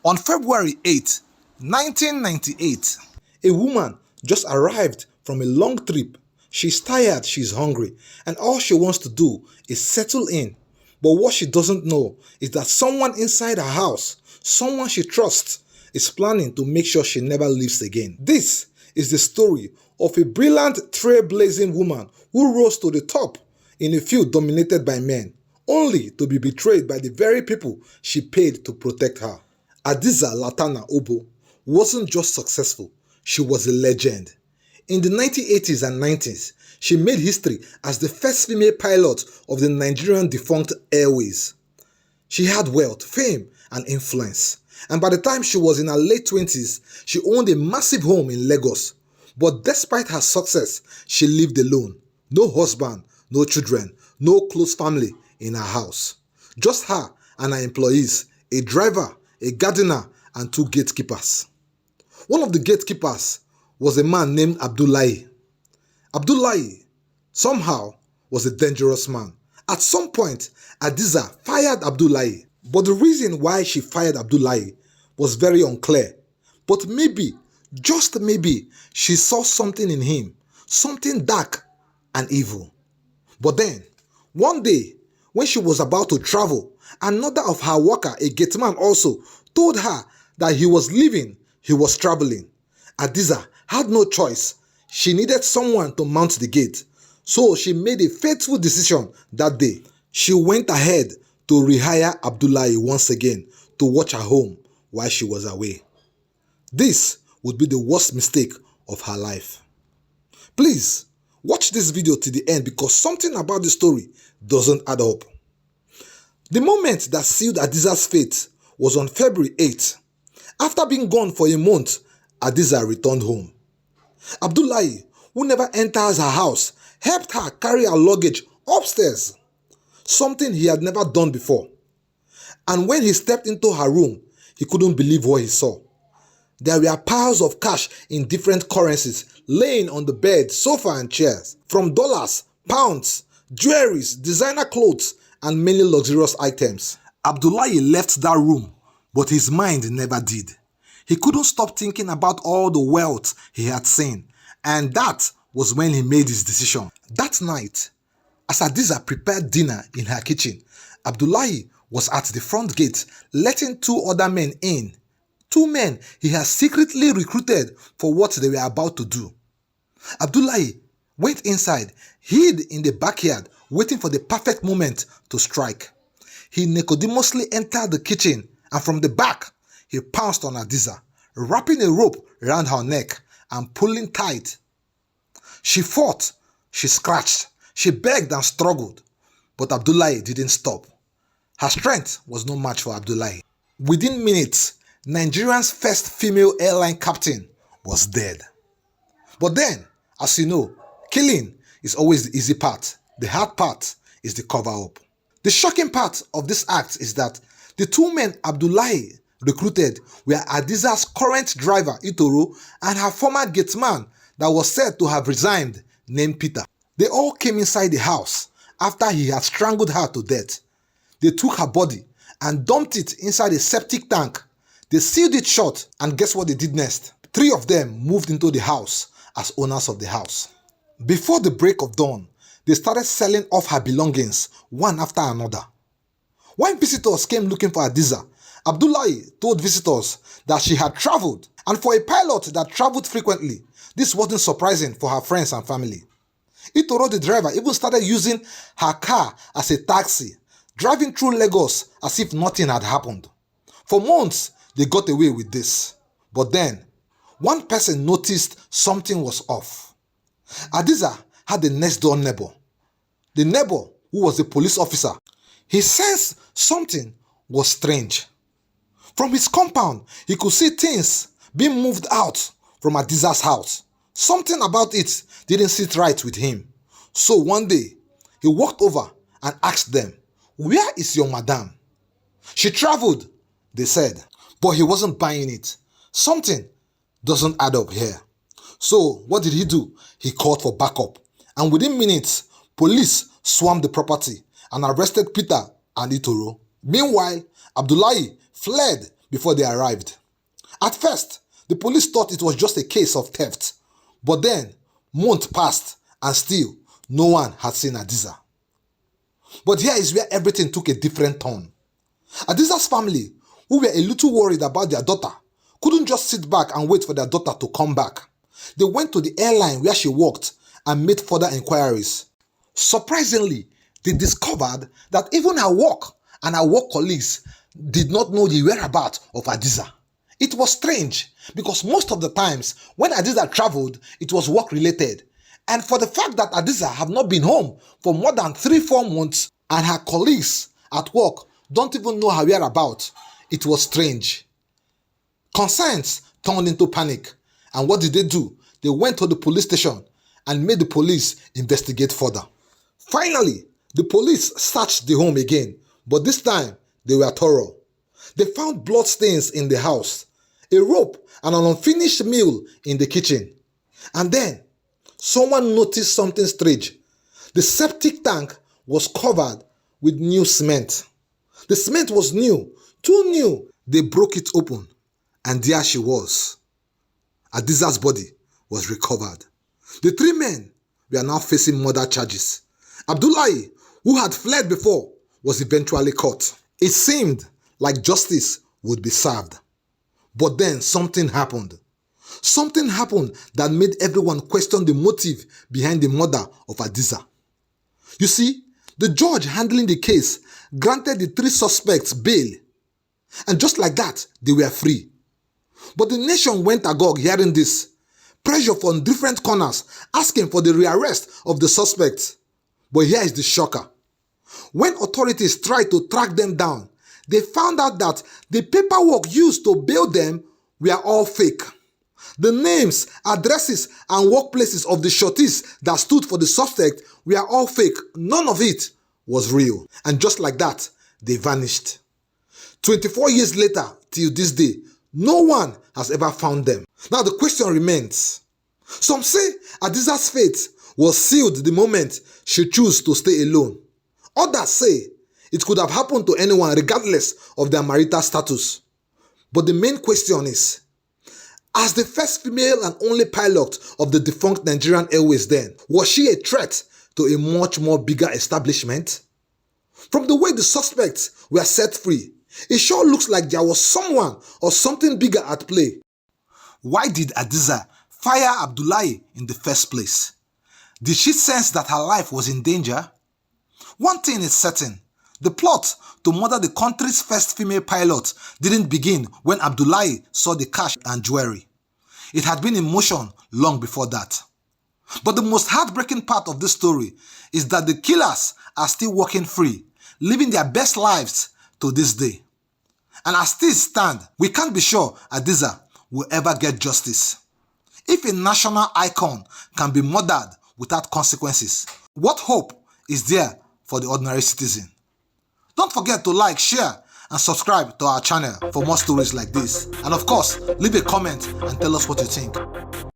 On February 8, 1998, a woman just arrived from a long trip. She's tired, she's hungry, and all she wants to do is settle in. But what she doesn't know is that someone inside her house, someone she trusts, is planning to make sure she never leaves again. This is the story of a brilliant trailblazing woman who rose to the top in a field dominated by men, only to be betrayed by the very people she paid to protect her. Hadiza Latana Oboh wasn't just successful, she was a legend. In the 1980s and 90s, she made history as the first female pilot of the Nigerian defunct airways. She had wealth, fame, and influence, and by the time she was in her late 20s, she owned a massive home in Lagos. But despite her success, she lived alone. No husband, no children, no close family in her house. Just her and her employees, a driver, a gardener, and 2 gatekeepers. One of the gatekeepers was a man named Abdullahi. Abdullahi, somehow, was a dangerous man. At some point, Hadiza fired Abdullahi, but the reason why she fired Abdullahi was very unclear. But maybe, just maybe, she saw something in him, something dark and evil. But then, one day, when she was about to travel, another of her worker, a gateman also, told her that he was leaving, he was traveling. Hadiza had no choice. She needed someone to mount the gate. So she made a fateful decision that day. She went ahead to rehire Abdullahi once again to watch her home while she was away. This would be the worst mistake of her life. Please, watch this video to the end because something about the story doesn't add up. The moment that sealed Hadiza's fate was on February 8th. After being gone for a month, Hadiza returned home. Abdullahi, who never enters her house, helped her carry her luggage upstairs, something he had never done before. And when he stepped into her room, he couldn't believe what he saw. There were piles of cash in different currencies laying on the bed, sofa and chairs, from dollars, pounds, jewelries, designer clothes, and many luxurious items. Abdullahi left that room, but his mind never did. He couldn't stop thinking about all the wealth he had seen, and that was when he made his decision. That night, as Hadiza prepared dinner in her kitchen, Abdullahi was at the front gate letting 2 other men in. 2 men he had secretly recruited for what they were about to do. Abdullahi went inside, hid in the backyard, waiting for the perfect moment to strike. He Nicodemously entered the kitchen, and from the back, he pounced on Hadiza, wrapping a rope around her neck and pulling tight. She fought, she scratched, she begged and struggled, but Abdullahi didn't stop. Her strength was no match for Abdullahi. Within minutes, Nigeria's first female airline captain was dead. But then, as you know, killing is always the easy part. The hard part is the cover-up. The shocking part of this act is that the 2 men Abdullahi recruited were Hadiza's current driver, Itoro, and her former gateman that was said to have resigned, named Peter. They all came inside the house after he had strangled her to death. They took her body and dumped it inside a septic tank. They sealed it shut, and guess what they did next? 3 of them moved into the house as owners of the house. Before the break of dawn, they started selling off her belongings one after another. When visitors came looking for Hadiza, Abdullahi told visitors that she had traveled, and for a pilot that traveled frequently, this wasn't surprising for her friends and family. Itoro, the driver, even started using her car as a taxi, driving through Lagos as if nothing had happened. For months, they got away with this. But then, one person noticed something was off. Hadiza had a next door neighbor. The neighbor, who was a police officer, he sensed something was strange. From his compound, he could see things being moved out from Hadiza's house. Something about it didn't sit right with him. So one day, he walked over and asked them, "Where is your madam?" "She traveled," they said. But he wasn't buying it. Something doesn't add up here. So what did he do? He called for backup. And within minutes, police swarmed the property and arrested Peter and Itoro. Meanwhile, Abdullahi fled before they arrived. At first, the police thought it was just a case of theft, but then months passed and still no one had seen Hadiza. But here is where everything took a different turn. Hadiza's family, who were a little worried about their daughter, couldn't just sit back and wait for their daughter to come back. They went to the airline where she worked and made further inquiries. Surprisingly, they discovered that even her work and her work colleagues did not know the whereabouts of Hadiza. It was strange because most of the times when Hadiza traveled, it was work related. And for the fact that Hadiza had not been home for more than 3-4 months and her colleagues at work don't even know her whereabouts, it was strange. Concerns turned into panic. And what did they do? They went to the police station and made the police investigate further. Finally, the police searched the home again, but this time they were thorough. They found blood stains in the house, a rope and an unfinished meal in the kitchen. And then someone noticed something strange. The septic tank was covered with new cement. The cement was new, too new. They broke it open, and there she was. Hadiza's body was recovered. The 3 men were now facing murder charges. Abdullahi, who had fled before, was eventually caught. It seemed like justice would be served. But then something happened. Something happened that made everyone question the motive behind the murder of Hadiza. You see, the judge handling the case granted the 3 suspects bail. And just like that, they were free. But the nation went agog hearing this. Pressure from different corners asking for the rearrest of the suspects. But here is the shocker. When authorities tried to track them down, they found out that the paperwork used to bail them were all fake. The names, addresses, and workplaces of the shorties that stood for the suspect were all fake. None of it was real. And just like that, they vanished. 24 years later, till this day, no one has ever found them. Now the question remains. Some say Hadiza's fate was sealed the moment she chose to stay alone. Others say it could have happened to anyone regardless of their marital status. But the main question is, as the first female and only pilot of the defunct Nigerian Airways then, was she a threat to a much more bigger establishment? From the way the suspects were set free, it sure looks like there was someone or something bigger at play. Why did Hadiza fire Abdullahi in the first place? Did she sense that her life was in danger? One thing is certain, the plot to murder the country's first female pilot didn't begin when Abdullahi saw the cash and jewelry. It had been in motion long before that. But the most heartbreaking part of this story is that the killers are still walking free, living their best lives to this day. And as things stand, we can't be sure Hadiza will ever get justice. If a national icon can be murdered without consequences, what hope is there for the ordinary citizen? Don't forget to like, share, and subscribe to our channel for more stories like this. And of course, leave a comment and tell us what you think.